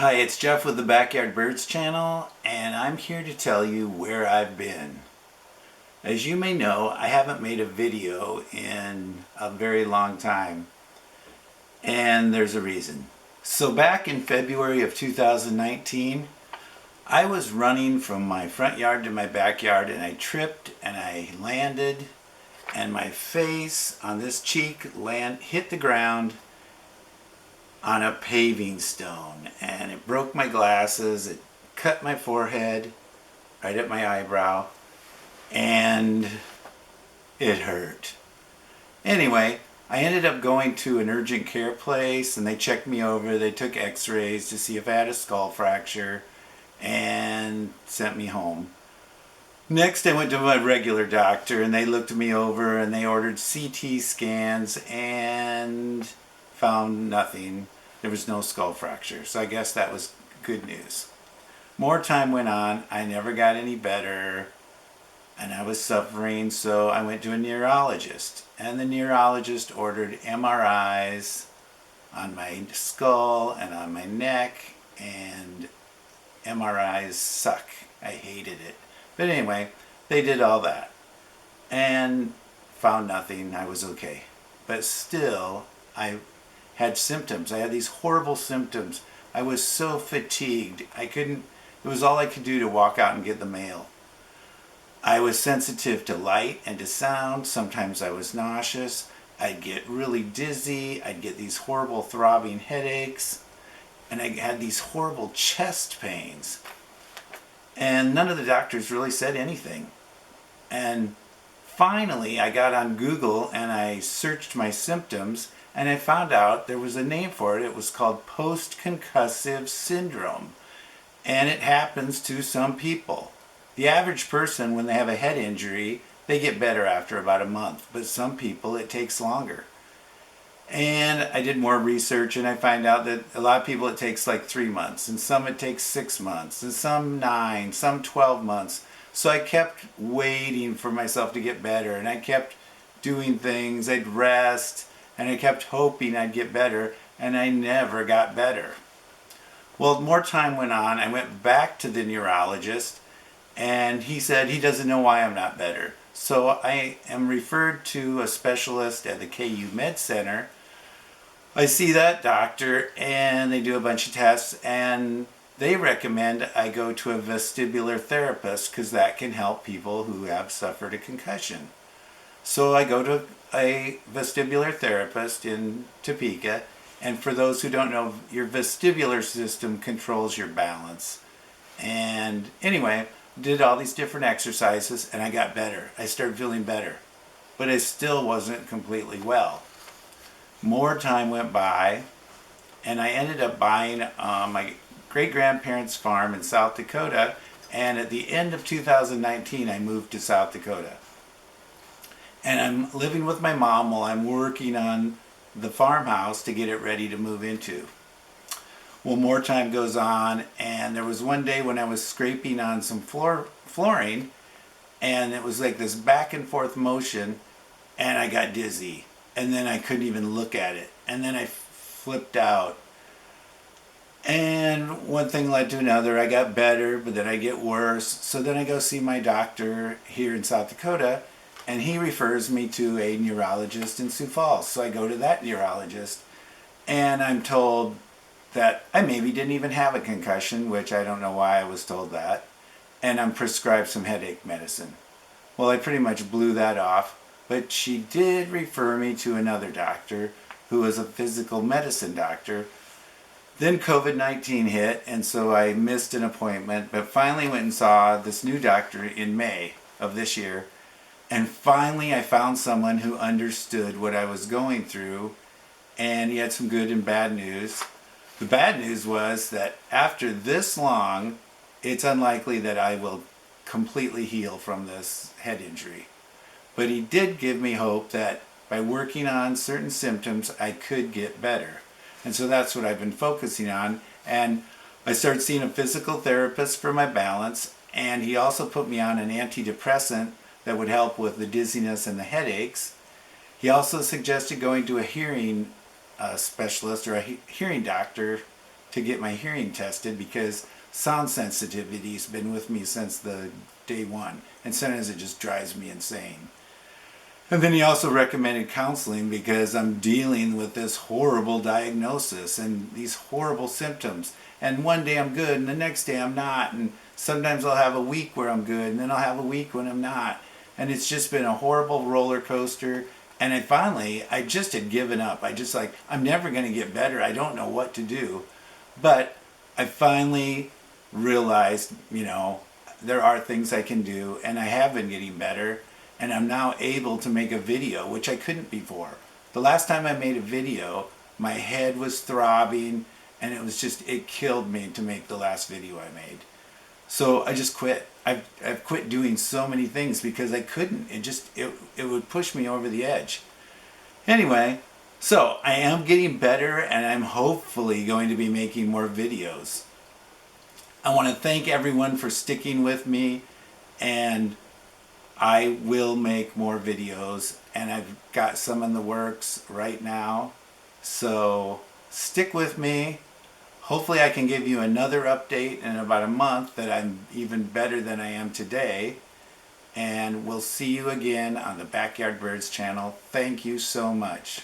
Hi, it's Jeff with the Backyard Birds channel, and I'm here to tell you where I've been. As you may know, I haven't made a video in a very long time, and there's a reason. So back in February of 2019, I was running from my front yard to my backyard, and I tripped and I landed, and my face on this cheek hit the ground on a paving stone, and it broke my glasses. It cut my forehead right at my eyebrow, and it hurt. Anyway, I ended up going to an urgent care place, and they checked me over. They took x-rays to see if I had a skull fracture and sent me home. Next, I went to my regular doctor, and they looked me over and they ordered CT scans and found nothing. There was no skull fracture, so I guess that was good news. More time went on. I never got any better, and I was suffering, so I went to a neurologist, and the neurologist ordered MRIs on my skull and on my neck, and MRIs suck. I hated it. But anyway, they did all that and found nothing. I was okay. But still, I had symptoms. I had these horrible symptoms. I was so fatigued. It was all I could do to walk out and get the mail. I was sensitive to light and to sound. Sometimes I was nauseous. I'd get really dizzy. I'd get these horrible throbbing headaches. And I had these horrible chest pains. And none of the doctors really said anything. And finally, I got on Google and I searched my symptoms, and I found out there was a name for it. It was called post-concussive syndrome. And it happens to some people. The average person, when they have a head injury, they get better after about a month. But some people, it takes longer. And I did more research, and I find out that a lot of people it takes like 3 months, and some it takes 6 months, and some 9, some 12 months. So I kept waiting for myself to get better, and I kept doing things. I'd rest, and I kept hoping I'd get better, and I never got better. Well, more time went on. I went back to the neurologist, and he said he doesn't know why I'm not better. So I am referred to a specialist at the KU Med Center. I see that doctor, and they do a bunch of tests, and they recommend I go to a vestibular therapist because that can help people who have suffered a concussion. So I go to a vestibular therapist in Topeka, and for those who don't know, your vestibular system controls your balance. And anyway, did all these different exercises, and I got better. I started feeling better, but I still wasn't completely well. More time went by, and I ended up buying my great-grandparents' farm in South Dakota, and at the end of 2019, I moved to South Dakota. And I'm living with my mom while I'm working on the farmhouse to get it ready to move into. Well, more time goes on, and there was one day when I was scraping on some flooring, and it was like this back and forth motion, and I got dizzy. And then I couldn't even look at it. And then I flipped out. And one thing led to another. I got better, but then I get worse. So then I go see my doctor here in South Dakota, and he refers me to a neurologist in Sioux Falls. So I go to that neurologist, and I'm told that I maybe didn't even have a concussion, which I don't know why I was told that. And I'm prescribed some headache medicine. Well, I pretty much blew that off. But she did refer me to another doctor who was a physical medicine doctor. Then COVID-19 hit, and so I missed an appointment, but finally went and saw this new doctor in May of this year. And finally I found someone who understood what I was going through, and he had some good and bad news. The bad news was that after this long, it's unlikely that I will completely heal from this head injury. But he did give me hope that by working on certain symptoms, I could get better. And so that's what I've been focusing on. And I started seeing a physical therapist for my balance, and he also put me on an antidepressant that would help with the dizziness and the headaches. He also suggested going to a hearing specialist or a hearing doctor to get my hearing tested because sound sensitivity has been with me since the day one, and sometimes it just drives me insane. And then he also recommended counseling because I'm dealing with this horrible diagnosis and these horrible symptoms. And one day I'm good and the next day I'm not. And sometimes I'll have a week where I'm good and then I'll have a week when I'm not. And it's just been a horrible roller coaster. And I just had given up. I'm never going to get better. I don't know what to do. But I finally realized, there are things I can do, and I have been getting better, and I'm now able to make a video, which I couldn't before. The last time I made a video, my head was throbbing, and it killed me to make the last video I made. So I just quit. I've quit doing so many things because I couldn't. It would push me over the edge. Anyway, so I am getting better, and I'm hopefully going to be making more videos. I want to thank everyone for sticking with me, and I will make more videos, and I've got some in the works right now. So stick with me. Hopefully I can give you another update in about a month that I'm even better than I am today. And we'll see you again on the Backyard Birds channel. Thank you so much.